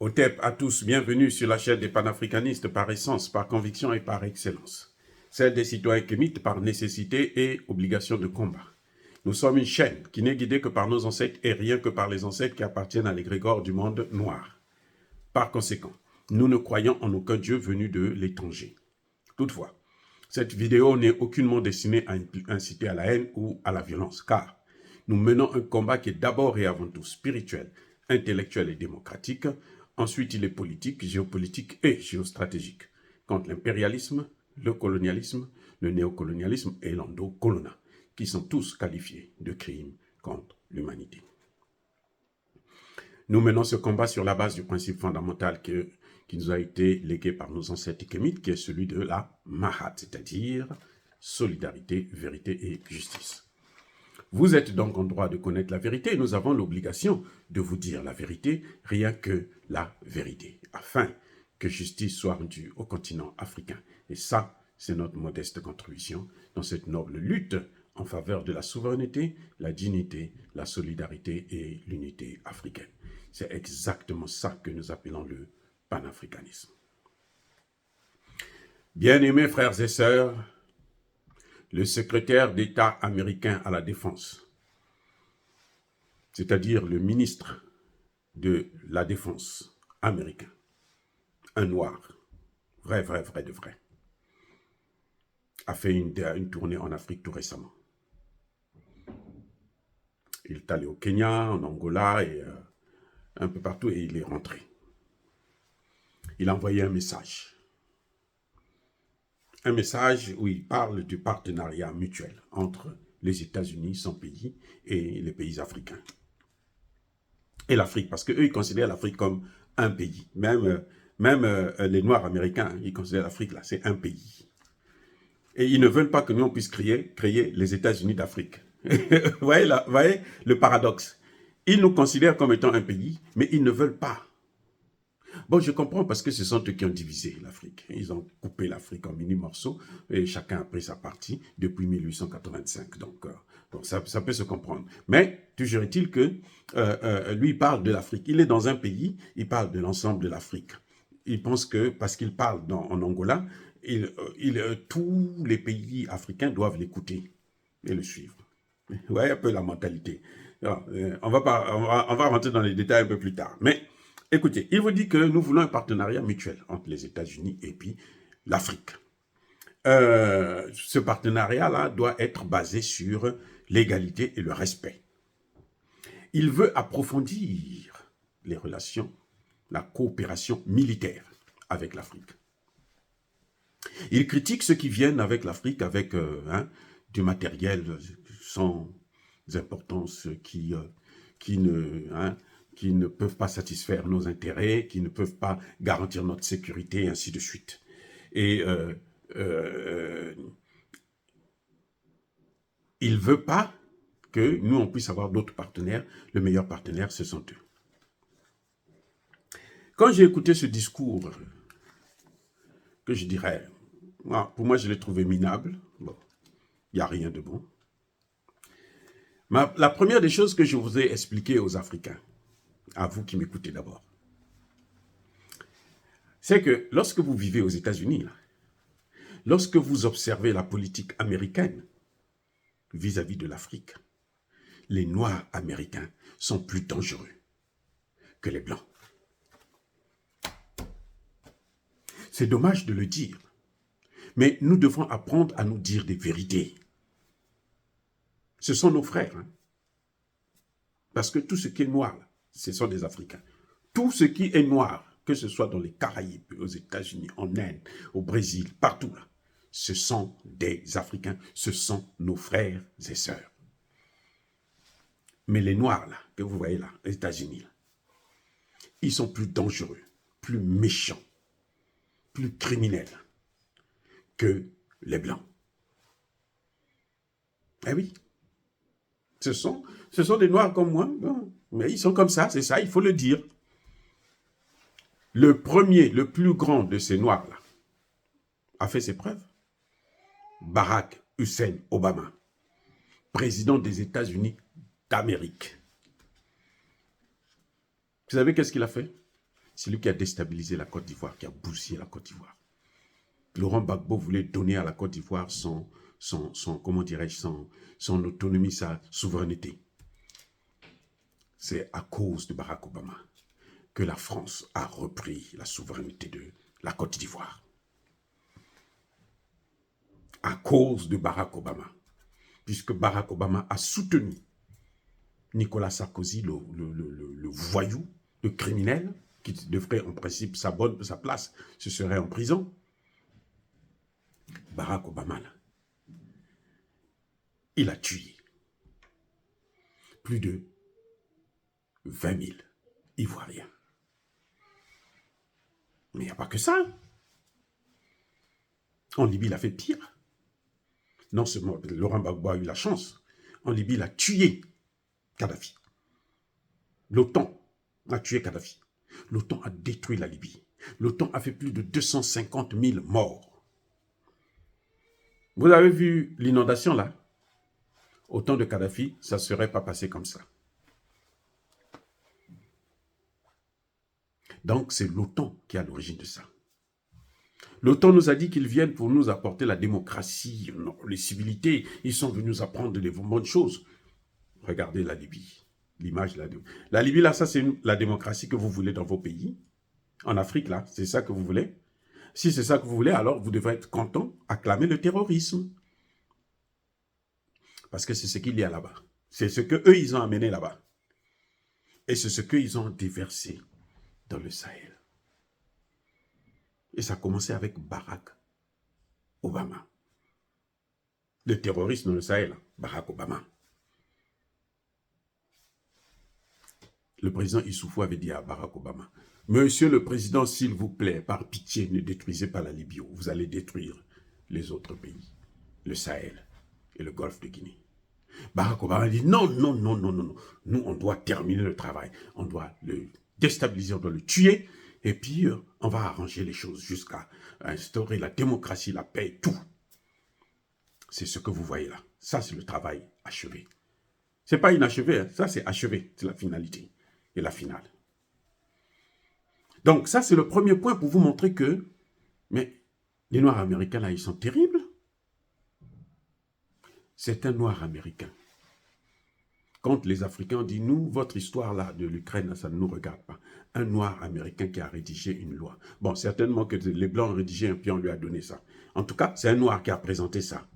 Otep à tous, bienvenue sur la chaîne des panafricanistes par essence, par conviction et par excellence. Celle des citoyens kémites par nécessité et obligation de combat. Nous sommes une chaîne qui n'est guidée que par nos ancêtres et rien que par les ancêtres qui appartiennent à l'égrégore du monde noir. Par conséquent, nous ne croyons en aucun Dieu venu de l'étranger. Toutefois, cette vidéo n'est aucunement destinée à inciter à la haine ou à la violence, car nous menons un combat qui est d'abord et avant tout spirituel, intellectuel et démocratique. Ensuite, il est politique, géopolitique et géostratégique, contre l'impérialisme, le colonialisme, le néocolonialisme et l'endocolonat, qui sont tous qualifiés de crimes contre l'humanité. Nous menons ce combat sur la base du principe fondamental qui nous a été légué par nos ancêtres kémites, qui est celui de la Mahat, c'est-à-dire solidarité, vérité et justice. Vous êtes donc en droit de connaître la vérité et nous avons l'obligation de vous dire la vérité, rien que la vérité, afin que justice soit rendue au continent africain. Et ça, c'est notre modeste contribution dans cette noble lutte en faveur de la souveraineté, la dignité, la solidarité et l'unité africaine. C'est exactement ça que nous appelons le panafricanisme. Bien-aimés frères et sœurs, le secrétaire d'État américain à la Défense, c'est-à-dire le ministre de la Défense américain, un noir, vrai de vrai, a fait une tournée en Afrique tout récemment. Il est allé au Kenya, en Angola et un peu partout et il est rentré. Il a envoyé un message où il parle du partenariat mutuel entre les États-Unis, son pays, et les pays africains. Et l'Afrique, parce qu'eux, ils considèrent l'Afrique comme un pays. Même les Noirs américains, ils considèrent l'Afrique, là, c'est un pays. Et ils ne veulent pas que nous, on puisse créer les États-Unis d'Afrique. Vous voyez le paradoxe. Ils nous considèrent comme étant un pays, mais ils ne veulent pas. Bon, je comprends parce que ce sont eux qui ont divisé l'Afrique. Ils ont coupé l'Afrique en mini-morceaux et chacun a pris sa partie depuis 1885. Donc ça peut se comprendre. Mais toujours est-il que lui, il parle de l'Afrique. Il est dans un pays, il parle de l'ensemble de l'Afrique. Il pense que parce qu'il parle en Angola, tous les pays africains doivent l'écouter et le suivre. Vous voyez un peu la mentalité. Alors, on va rentrer dans les détails un peu plus tard. Mais écoutez, il vous dit que nous voulons un partenariat mutuel entre les États-Unis et puis l'Afrique. Ce partenariat-là doit être basé sur l'égalité et le respect. Il veut approfondir les relations, la coopération militaire avec l'Afrique. Il critique ceux qui viennent avec l'Afrique avec du matériel sans importance qui ne peuvent pas satisfaire nos intérêts, qui ne peuvent pas garantir notre sécurité, et ainsi de suite. Et il ne veut pas que nous, on puisse avoir d'autres partenaires. Le meilleur partenaire, ce sont eux. Quand j'ai écouté ce discours, que je dirais, pour moi, je l'ai trouvé minable. Bon, il n'y a rien de bon. La première des choses que je vous ai expliquées aux Africains, à vous qui m'écoutez d'abord, c'est que lorsque vous vivez aux États-Unis, lorsque vous observez la politique américaine vis-à-vis de l'Afrique, les Noirs américains sont plus dangereux que les Blancs. C'est dommage de le dire, mais nous devons apprendre à nous dire des vérités. Ce sont nos frères, parce que tout ce qui est noir, ce sont des Africains. Tout ce qui est noir, que ce soit dans les Caraïbes, aux États-Unis, en Inde, au Brésil, partout là, ce sont des Africains, ce sont nos frères et sœurs. Mais les Noirs là, que vous voyez là, aux États-Unis, là, ils sont plus dangereux, plus méchants, plus criminels que les Blancs. Eh oui, ce sont des Noirs comme moi, mais ils sont comme ça, c'est ça, il faut le dire. Le premier, le plus grand de ces Noirs-là, a fait ses preuves. Barack Hussein Obama, président des États-Unis d'Amérique. Vous savez qu'est-ce qu'il a fait? C'est lui qui a déstabilisé la Côte d'Ivoire, qui a bousillé la Côte d'Ivoire. Laurent Gbagbo voulait donner à la Côte d'Ivoire comment dirais-je, son autonomie, sa souveraineté. C'est à cause de Barack Obama que la France a repris la souveraineté de la Côte d'Ivoire. À cause de Barack Obama. Puisque Barack Obama a soutenu Nicolas Sarkozy, le voyou, le criminel, qui devrait en principe sa place, ce serait en prison. Barack Obama, là, il a tué plus de 20 000 Ivoiriens. Mais il n'y a pas que ça. En Libye, il a fait pire. Non seulement Laurent Gbagbo a eu la chance, en Libye, il a tué Kadhafi. L'OTAN a tué Kadhafi. L'OTAN a détruit la Libye. L'OTAN a fait plus de 250 000 morts. Vous avez vu l'inondation là? Au temps de Kadhafi, ça ne serait pas passé comme ça. Donc, c'est l'OTAN qui est à l'origine de ça. L'OTAN nous a dit qu'ils viennent pour nous apporter la démocratie, les civilités. Ils sont venus nous apprendre les bonnes choses. Regardez la Libye. L'image de la Libye, là, ça, c'est la démocratie que vous voulez dans vos pays. En Afrique, là, c'est ça que vous voulez. Si c'est ça que vous voulez, alors vous devrez être content, acclamer le terrorisme. Parce que c'est ce qu'il y a là-bas. C'est ce qu'eux, ils ont amené là-bas. Et c'est ce qu'ils ont déversé dans le Sahel. Et ça a commencé avec Barack Obama. Le terrorisme dans le Sahel, Barack Obama. Le président Issoufou avait dit à Barack Obama, « Monsieur le Président, s'il vous plaît, par pitié, ne détruisez pas la Libye. Vous allez détruire les autres pays, le Sahel et le Golfe de Guinée. » Barack Obama a dit, « Non, non, non, non, non, non. Nous, on doit terminer le travail. On doit le déstabiliser, on doit le tuer. Et puis, on va arranger les choses jusqu'à instaurer la démocratie, la paix, tout. » C'est ce que vous voyez là. Ça, c'est le travail achevé. Ce n'est pas inachevé, hein. Ça, c'est achevé. C'est la finalité et la finale. Donc, ça, c'est le premier point pour vous montrer que, mais les Noirs américains, là, ils sont terribles. C'est un Noir américain. Quand les Africains ont dit, nous, votre histoire là de l'Ukraine, ça ne nous regarde pas. Un Noir américain qui a rédigé une loi. Bon, certainement que les Blancs ont rédigé un puis on lui a donné ça. En tout cas, c'est un Noir qui a présenté ça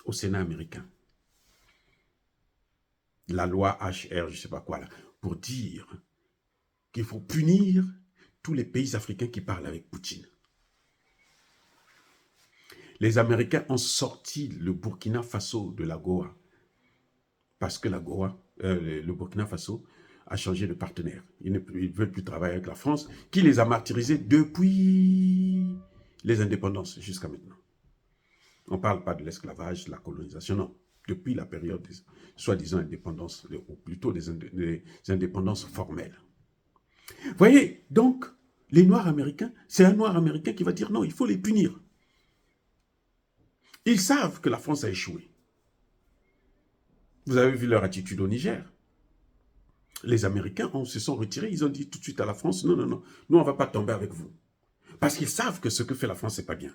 au Sénat américain. La loi HR, je ne sais pas quoi là, pour dire qu'il faut punir tous les pays africains qui parlent avec Poutine. Les Américains ont sorti le Burkina Faso de la Goa. Parce que la Goa, le Burkina Faso a changé de partenaire. Ils ne veulent plus travailler avec la France, qui les a martyrisés depuis les indépendances jusqu'à maintenant. On ne parle pas de l'esclavage, de la colonisation, non. Depuis la période des soi-disant indépendances, ou plutôt des indépendances formelles. Vous voyez, donc, les Noirs américains, c'est un Noir américain qui va dire non, il faut les punir. Ils savent que la France a échoué. Vous avez vu leur attitude au Niger. Les Américains se sont retirés, ils ont dit tout de suite à la France, non, non, non, nous on ne va pas tomber avec vous. Parce qu'ils savent que ce que fait la France, ce n'est pas bien.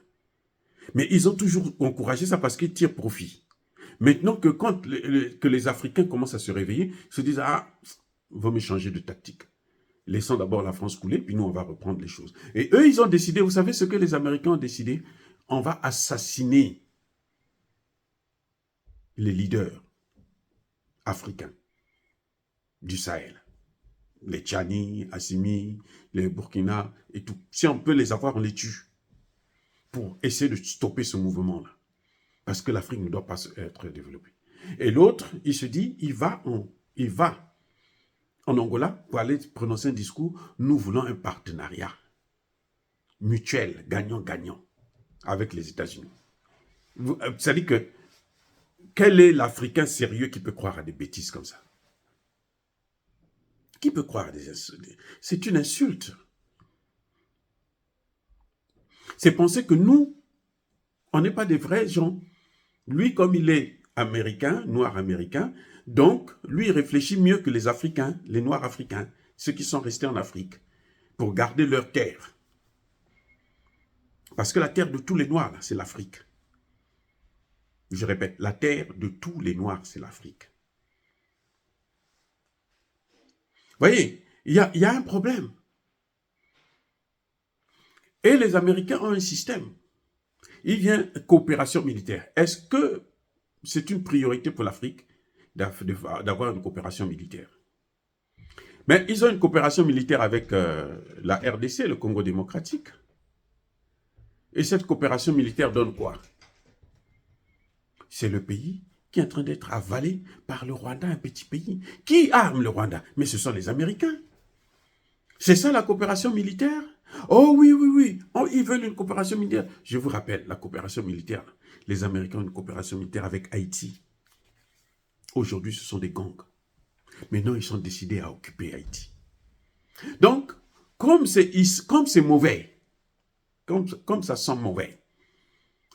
Mais ils ont toujours encouragé ça parce qu'ils tirent profit. Maintenant que quand que les Africains commencent à se réveiller, ils se disent, ah, il vaut mieux changer de tactique. Laissons d'abord la France couler, puis nous on va reprendre les choses. Et eux, ils ont décidé, vous savez ce que les Américains ont décidé? On va assassiner les leaders africains du Sahel. Les Tchani, Assimi, les Burkina et tout. Si on peut les avoir, on les tue. Pour essayer de stopper ce mouvement-là. Parce que l'Afrique ne doit pas être développée. Et l'autre, il se dit, il va en Angola pour aller prononcer un discours. Nous voulons un partenariat mutuel, gagnant-gagnant, avec les États-Unis. C'est-à-dire que quel est l'Africain sérieux qui peut croire à des bêtises comme ça? Qui peut croire à des insultes? C'est une insulte. C'est penser que nous, on n'est pas des vrais gens. Lui, comme il est américain, noir américain, donc, lui, il réfléchit mieux que les Africains, les Noirs africains, ceux qui sont restés en Afrique. pour garder leur terre. Parce que la terre de tous les Noirs, c'est l'Afrique. Je répète, la terre de tous les Noirs, c'est l'Afrique. Vous voyez, il y a un problème. Et les Américains ont un système. Il vient coopération militaire. Est-ce que c'est une priorité pour l'Afrique d'avoir une coopération militaire? Mais ils ont une coopération militaire avec la RDC, le Congo démocratique. Et cette coopération militaire donne quoi? C'est le pays qui est en train d'être avalé par le Rwanda, un petit pays. Qui arme le Rwanda? Mais ce sont les Américains. C'est ça la coopération militaire? Oh oui, oui, oui. Oh, ils veulent une coopération militaire. Je vous rappelle, la coopération militaire, les Américains ont une coopération militaire avec Haïti. Aujourd'hui, ce sont des gangs. Maintenant, ils sont décidés à occuper Haïti. Donc, comme c'est mauvais, comme ça sent mauvais,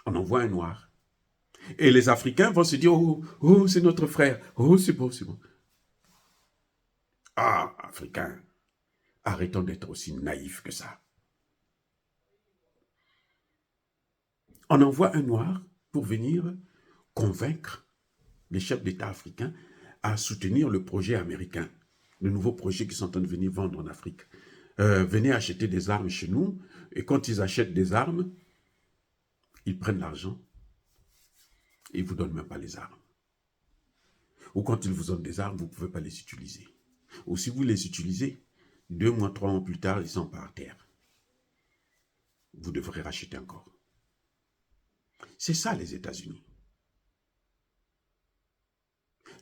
on envoie un noir. Et les Africains vont se dire, oh, c'est notre frère. Oh, c'est bon, c'est bon. Ah, Africains, arrêtons d'être aussi naïfs que ça. On envoie un noir pour venir convaincre les chefs d'État africains à soutenir le projet américain, le nouveau projet qu'ils sont en train de venir vendre en Afrique. Venez acheter des armes chez nous, et quand ils achètent des armes, ils prennent l'argent et ils ne vous donnent même pas les armes. Ou quand ils vous donnent des armes, vous ne pouvez pas les utiliser. Ou si vous les utilisez, 2 mois, 3 mois plus tard, ils sont par terre. Vous devrez racheter encore. C'est ça les États-Unis.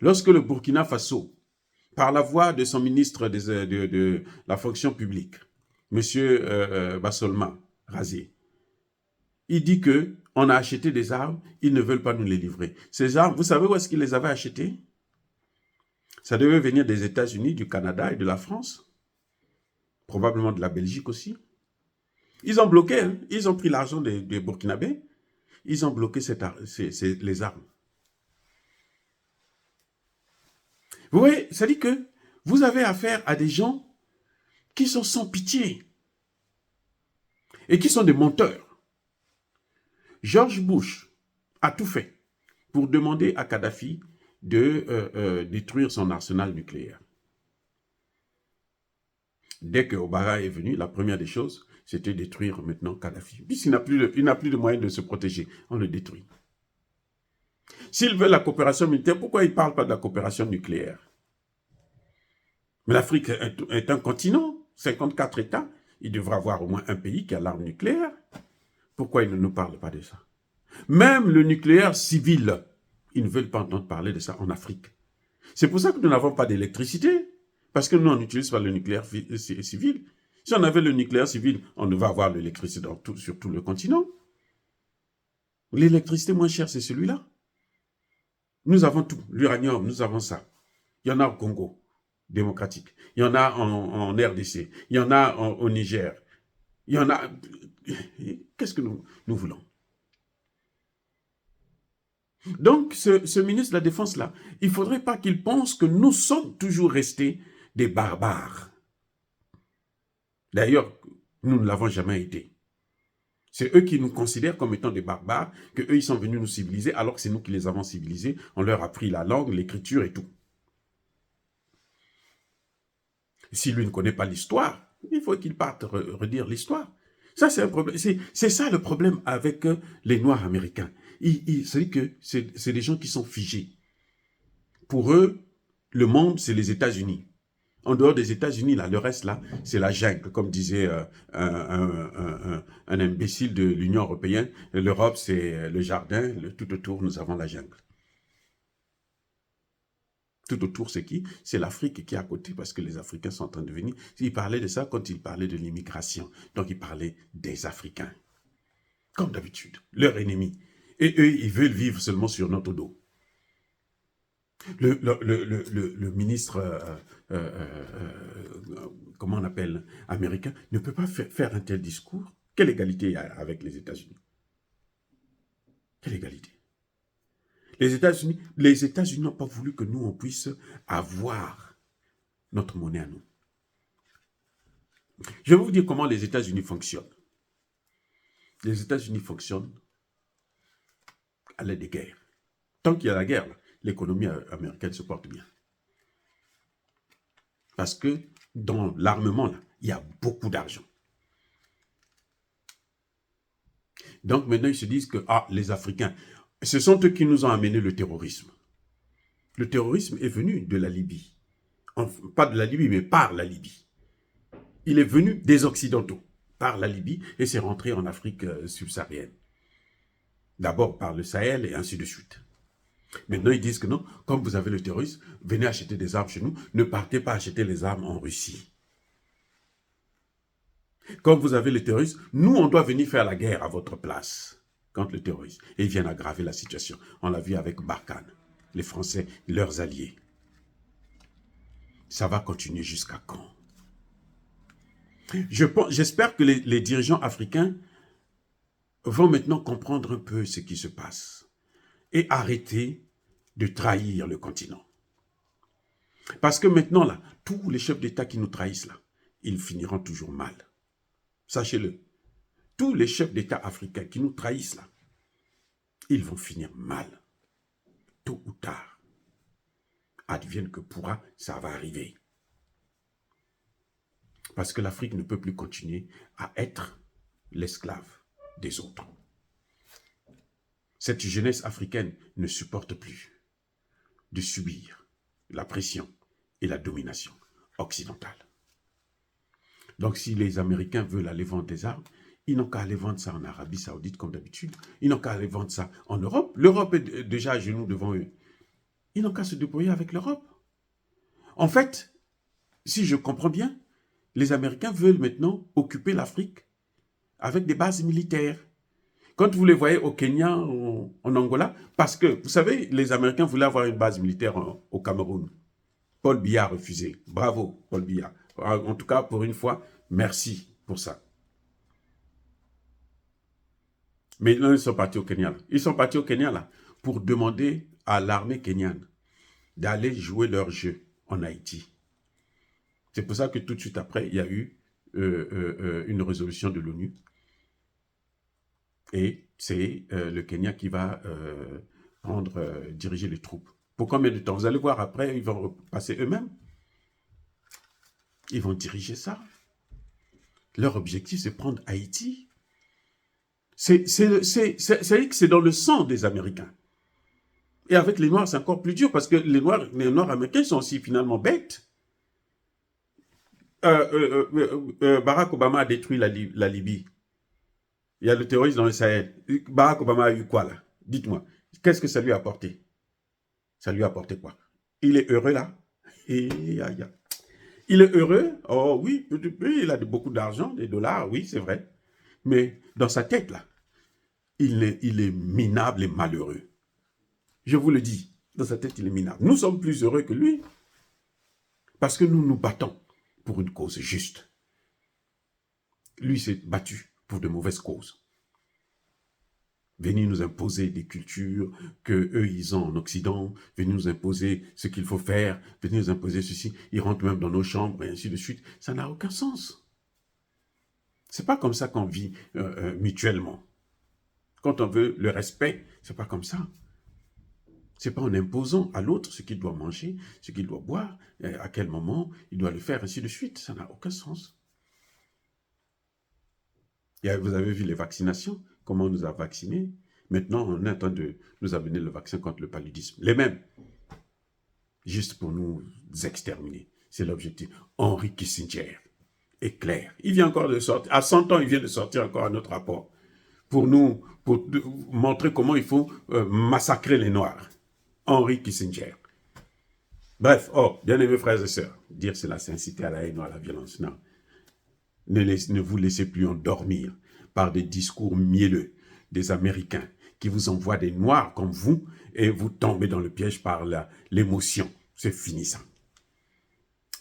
Lorsque le Burkina Faso, par la voix de son ministre de la fonction publique, M. Bassolma Razé, il dit qu'on a acheté des armes, ils ne veulent pas nous les livrer. Ces armes, vous savez où est-ce qu'ils les avaient achetées? Ça devait venir des États-Unis, du Canada et de la France, probablement de la Belgique aussi. Ils ont bloqué, hein? Ils ont pris l'argent des Burkinabés, ils ont bloqué les armes. Vous voyez, ça dit que vous avez affaire à des gens qui sont sans pitié et qui sont des menteurs. George Bush a tout fait pour demander à Kadhafi de détruire son arsenal nucléaire. Dès que Obama est venu, la première des choses, c'était détruire maintenant Kadhafi. Puisqu'il n'a plus de moyens de se protéger, on le détruit. S'ils veulent la coopération militaire, pourquoi ils ne parlent pas de la coopération nucléaire? Mais l'Afrique est un continent, 54 États, il devrait avoir au moins un pays qui a l'arme nucléaire. Pourquoi ils ne nous parlent pas de ça? Même le nucléaire civil, ils ne veulent pas entendre parler de ça en Afrique. C'est pour ça que nous n'avons pas d'électricité, parce que nous, on n'utilise pas le nucléaire civil. Si on avait le nucléaire civil, on devait avoir l'électricité sur tout le continent. L'électricité moins chère, c'est celui-là. Nous avons tout, l'uranium, nous avons ça. Il y en a au Congo démocratique, il y en a en RDC, il y en a au Niger, il y en a... Qu'est-ce que nous voulons? Donc, ce ministre de la Défense-là, il ne faudrait pas qu'il pense que nous sommes toujours restés des barbares. D'ailleurs, nous ne l'avons jamais été. C'est eux qui nous considèrent comme étant des barbares, qu'eux, ils sont venus nous civiliser, alors que c'est nous qui les avons civilisés. On leur a appris la langue, l'écriture et tout. Si lui ne connaît pas l'histoire, il faut qu'il parte redire l'histoire. Ça, c'est un problème. C'est ça le problème avec les Noirs américains. C'est que c'est des gens qui sont figés. Pour eux, le monde, c'est les États-Unis. En dehors des États-Unis, là, le reste, là, c'est la jungle, comme disait un imbécile de l'Union européenne. L'Europe, c'est le jardin, tout autour, nous avons la jungle. Tout autour, c'est qui? C'est l'Afrique qui est à côté, parce que les Africains sont en train de venir. Il parlait de ça quand il parlait de l'immigration. Donc, il parlait des Africains. Comme d'habitude, leur ennemi. Et eux, ils veulent vivre seulement sur notre dos. Le ministre, comment on appelle, américain, ne peut pas faire un tel discours. Quelle égalité il y a avec les États-Unis? Quelle égalité? Les États-Unis n'ont pas voulu que nous, on puisse avoir notre monnaie à nous. Je vais vous dire comment les États-Unis fonctionnent. Les États-Unis fonctionnent à l'aide des guerres. Tant qu'il y a la guerre, l'économie américaine se porte bien. Parce que dans l'armement, il y a beaucoup d'argent. Donc maintenant, ils se disent que les Africains, ce sont eux qui nous ont amené le terrorisme. Le terrorisme est venu de la Libye. Enfin, pas de la Libye, mais par la Libye. Il est venu des Occidentaux, par la Libye, et c'est rentré en Afrique subsaharienne. D'abord par le Sahel et ainsi de suite. Maintenant, ils disent que non, comme vous avez le terrorisme, venez acheter des armes chez nous, ne partez pas acheter les armes en Russie. Comme vous avez le terrorisme, nous, on doit venir faire la guerre à votre place contre le terrorisme. Et ils viennent aggraver la situation. On l'a vu avec Barkhane, les Français, leurs alliés. Ça va continuer jusqu'à quand? J'espère que les dirigeants africains vont maintenant comprendre un peu ce qui se passe et arrêter de trahir le continent. Parce que maintenant, là, tous les chefs d'État qui nous trahissent, là, ils finiront toujours mal. Sachez-le, tous les chefs d'État africains qui nous trahissent, là, ils vont finir mal. Tôt ou tard. Advienne que pourra, ça va arriver. Parce que l'Afrique ne peut plus continuer à être l'esclave des autres. Cette jeunesse africaine ne supporte plus de subir la pression et la domination occidentale. Donc si les Américains veulent aller vendre des armes, ils n'ont qu'à aller vendre ça en Arabie Saoudite comme d'habitude. Ils n'ont qu'à aller vendre ça en Europe. L'Europe est déjà à genoux devant eux. Ils n'ont qu'à se débrouiller avec l'Europe. En fait, si je comprends bien, les Américains veulent maintenant occuper l'Afrique avec des bases militaires. Quand vous les voyez au Kenya, en Angola, parce que, vous savez, les Américains voulaient avoir une base militaire au Cameroun. Paul Biya a refusé. Bravo, Paul Biya. En tout cas, pour une fois, merci pour ça. Mais là, ils sont partis au Kenya. Ils sont partis au Kenya là, pour demander à l'armée kenyane d'aller jouer leur jeu en Haïti. C'est pour ça que tout de suite après, il y a eu une résolution de l'ONU. Et c'est le Kenya qui va diriger les troupes. Pour combien de temps? Vous allez voir après, ils vont passer eux-mêmes. Ils vont diriger ça. Leur objectif, c'est prendre Haïti. C'est dans le sang des Américains. Et avec les Noirs, c'est encore plus dur parce que les Noirs américains sont aussi finalement bêtes. Barack Obama a détruit la Libye. Il y a le terrorisme dans le Sahel. Barack Obama a eu quoi là? Dites-moi. Qu'est-ce que ça lui a apporté? Ça lui a apporté quoi? Il est heureux là? Il est heureux? Oh oui, il a beaucoup d'argent, des dollars, oui, c'est vrai. Mais dans sa tête là, il est minable et malheureux. Je vous le dis, dans sa tête, il est minable. Nous sommes plus heureux que lui. Parce que nous nous battons pour une cause juste. Lui s'est battu pour de mauvaises causes. Venir nous imposer des cultures qu'eux, ils ont en Occident, venir nous imposer ce qu'il faut faire, venir nous imposer ceci, ils rentrent même dans nos chambres, et ainsi de suite. Ça n'a aucun sens. C'est pas comme ça qu'on vit mutuellement. Quand on veut le respect, c'est pas comme ça. C'est pas en imposant à l'autre ce qu'il doit manger, ce qu'il doit boire, à quel moment il doit le faire, ainsi de suite. Ça n'a aucun sens. Vous avez vu les vaccinations, comment on nous a vaccinés. Maintenant, on est en train de nous amener le vaccin contre le paludisme. Les mêmes. Juste pour nous exterminer. C'est l'objectif. Henry Kissinger est clair. Il vient encore de sortir. À 100 ans, il vient de sortir encore un autre rapport. Pour montrer comment il faut massacrer les Noirs. Henry Kissinger. Bref, bien aimés frères et sœurs, dire cela, c'est inciter à la haine ou à la violence. Non. Ne vous laissez plus endormir par des discours mielleux des Américains qui vous envoient des Noirs comme vous et vous tombez dans le piège par l'émotion. C'est fini ça.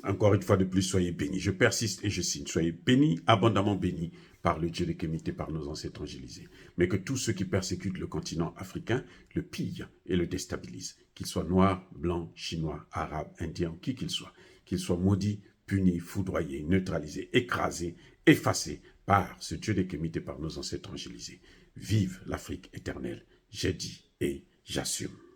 Encore une fois de plus, soyez bénis. Je persiste et je signe. Soyez bénis, abondamment bénis par le Dieu de Kémité, par nos ancêtres angélisés. Mais que tous ceux qui persécutent le continent africain le pillent et le déstabilisent. Qu'ils soient noirs, blancs, chinois, arabes, indiens, qui qu'ils soient maudits, punis, foudroyés, neutralisés, écrasés, effacés par ce Dieu des Kémites et par nos ancêtres angélisés. Vive l'Afrique éternelle, j'ai dit et j'assume.